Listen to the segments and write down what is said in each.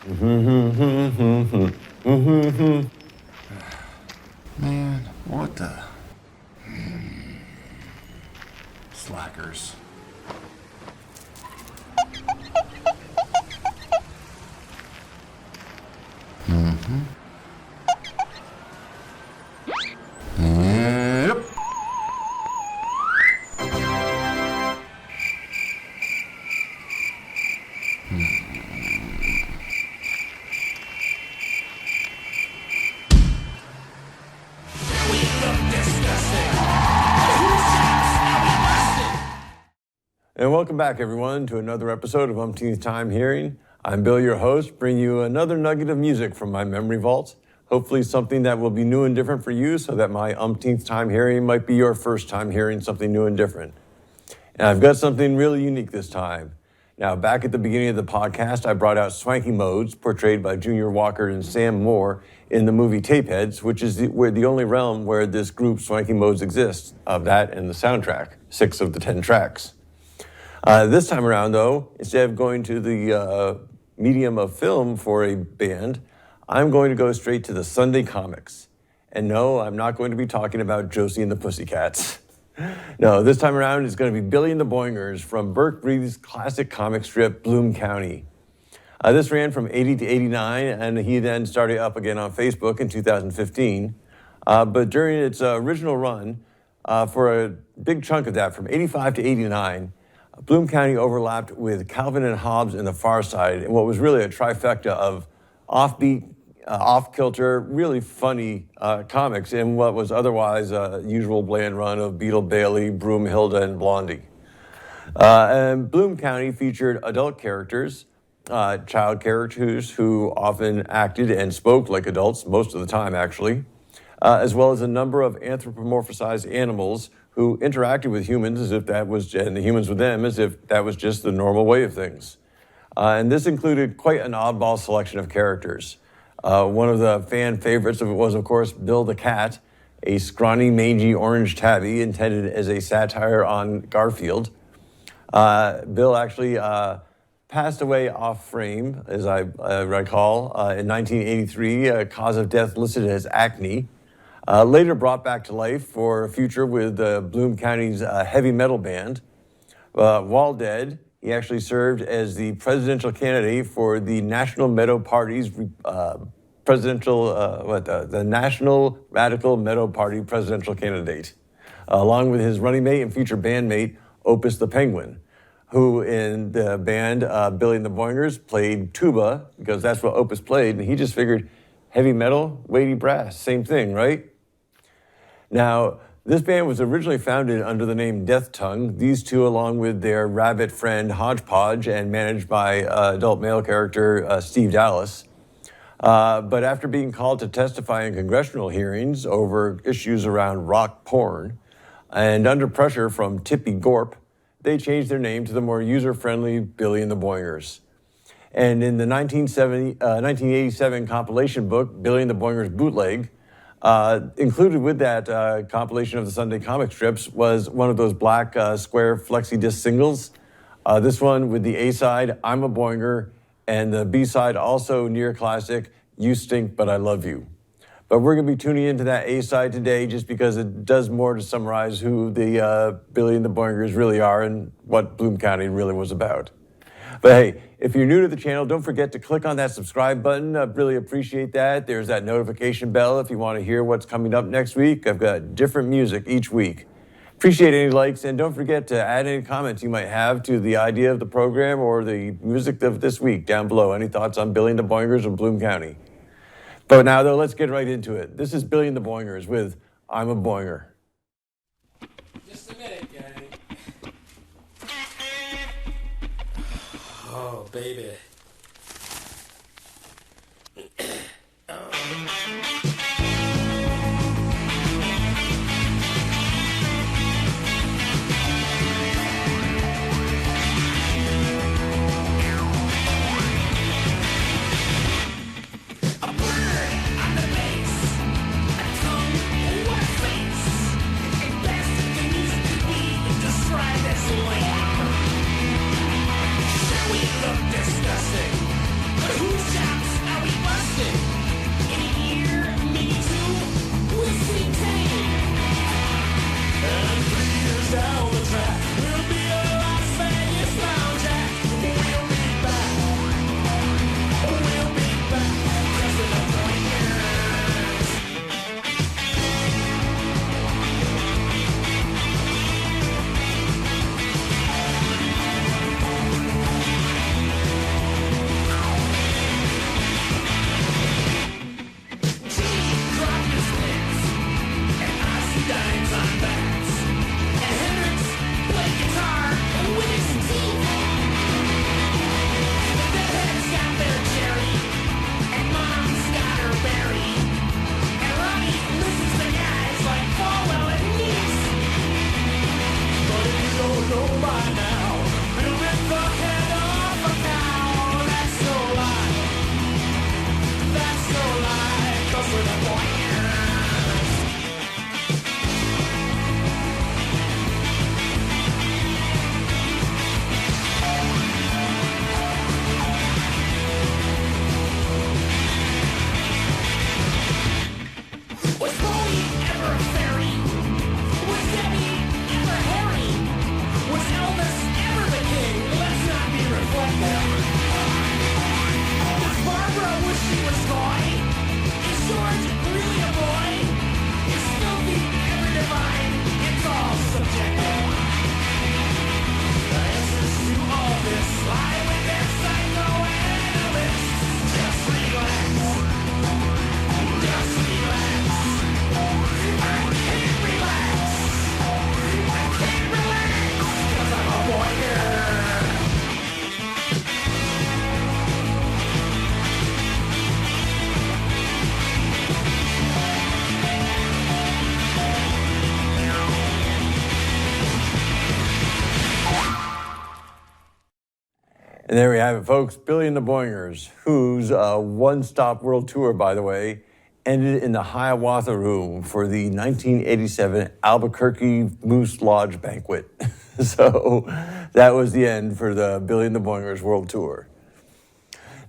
Man, what the? Slackers. Yep. And welcome back, everyone, to another episode of Umpteenth Time Hearing. I'm Bill, your host, bringing you another nugget of music from my memory vault. Hopefully something that will be new and different for you so that my umpteenth time hearing might be your first time hearing something new and different. And I've got something really unique this time. Now, back at the beginning of the podcast, I brought out Swanky Modes, portrayed by Junior Walker and Sam Moore in the movie Tapeheads, which is the only realm where this group, Swanky Modes, exists, of that and the soundtrack, 6 of the 10 tracks. This time around, though, instead of going to the medium of film for a band, I'm going to go straight to the Sunday comics. And no, I'm not going to be talking about Josie and the Pussycats. No, this time around it's going to be Billy and the Boingers from Berkeley Breathed's classic comic strip, Bloom County. This ran from 80 to 89, and he then started up again on Facebook in 2015. But during its original run, for a big chunk of that, from 85 to 89, Bloom County overlapped with Calvin and Hobbes and The Far Side in what was really a trifecta of offbeat, off-kilter, really funny comics in what was otherwise a usual bland run of Beetle Bailey, Broomhilda, and Blondie. And Bloom County featured adult characters, child characters who often acted and spoke like adults, most of the time actually, as well as a number of anthropomorphized animals who interacted with humans as if that was, and the humans with them as if that was just the normal way of things. And this included quite an oddball selection of characters. One of the fan favorites of it was, of course, Bill the Cat, a scrawny, mangy orange tabby intended as a satire on Garfield. Bill actually passed away off frame, as I recall, in 1983, a cause of death listed as acne. Later brought back to life for a future with Bloom County's heavy metal band. While dead, he actually served as the presidential candidate for the National Meadow Party's the National Radical Meadow Party presidential candidate, along with his running mate and future bandmate, Opus the Penguin, who in the band Billy and the Boingers played tuba, because that's what Opus played, and he just figured heavy metal, weighty brass, same thing, right? Now, this band was originally founded under the name Death Tongue, these two along with their rabbit friend Hodgepodge, and managed by adult male character Steve Dallas. But after being called to testify in congressional hearings over issues around rock porn, and under pressure from Tippy Gorp, they changed their name to the more user-friendly Billy and the Boingers. And in the 1987 compilation book, Billy and the Boingers Bootleg, included with that compilation of the Sunday comic strips was one of those black square flexi-disc singles. This one with the A-side, I'm a Boinger, and the B-side, also near classic, You Stink But I Love You. But we're going to be tuning into that A-side today just because it does more to summarize who the Billy and the Boingers really are and what Bloom County really was about. But hey, if you're new to the channel, don't forget to click on that subscribe button. I really appreciate that. There's that notification bell if you want to hear what's coming up next week. I've got different music each week. Appreciate any likes, and don't forget to add any comments you might have to the idea of the program or the music of this week down below. Any thoughts on Billy and the Boingers or Bloom County? But now, though, let's get right into it. This is Billy and the Boingers with I'm a Boinger. Just a minute, gang. Oh, baby. Disgusting. And there we have it, folks. Billy and the Boingers, whose one-stop world tour, by the way, ended in the Hiawatha Room for the 1987 Albuquerque Moose Lodge banquet. So that was the end for the Billy and the Boingers world tour.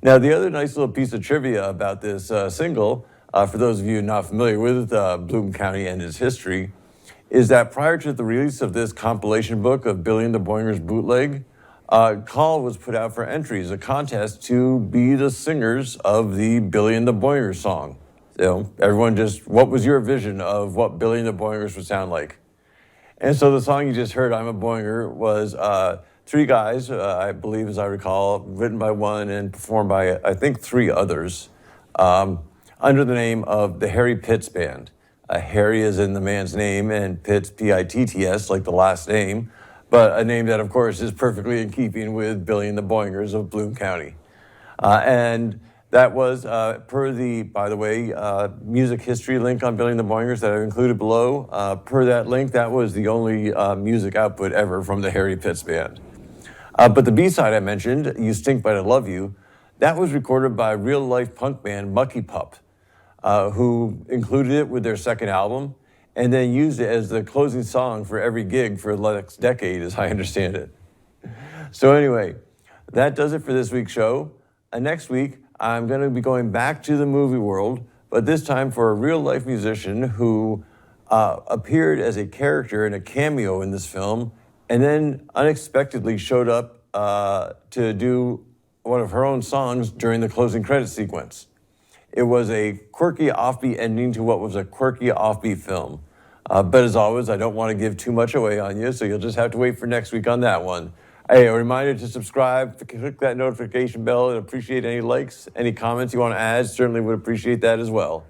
Now, the other nice little piece of trivia about this single, for those of you not familiar with Bloom County and its history, is that prior to the release of this compilation book of Billy and the Boingers bootleg, a call was put out for entries, a contest to be the singers of the Billy and the Boingers song. Everyone just, what was your vision of what Billy and the Boingers would sound like? And so the song you just heard, I'm a Boinger, was three guys, I believe, as I recall, written by one and performed by, I think, three others, under the name of the Harry Pitts Band. Harry is in the man's name, and Pitts, P-I-T-T-S, like the last name, but a name that, of course, is perfectly in keeping with Billy and the Boingers of Bloom County. And that was per the, by the way, music history link on Billy and the Boingers that I've included below. Per that link, that was the only music output ever from the Harry Pitts Band. But the B-side I mentioned, You Stink But I Love You, that was recorded by real-life punk band Mucky Pup, who included it with their second album and then used it as the closing song for every gig for the next decade, as I understand it. So anyway, that does it for this week's show. Next week, I'm going to be going back to the movie world, but this time for a real-life musician who appeared as a character in a cameo in this film and then unexpectedly showed up to do one of her own songs during the closing credits sequence. It was a quirky offbeat ending to what was a quirky offbeat film. But as always, I don't want to give too much away on you, so you'll just have to wait for next week on that one. Hey, a reminder to subscribe, click that notification bell, and appreciate any likes, any comments you want to add. Certainly would appreciate that as well.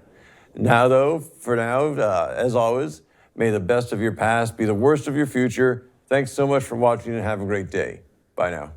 Now, though, for now, as always, may the best of your past be the worst of your future. Thanks so much for watching and have a great day. Bye now.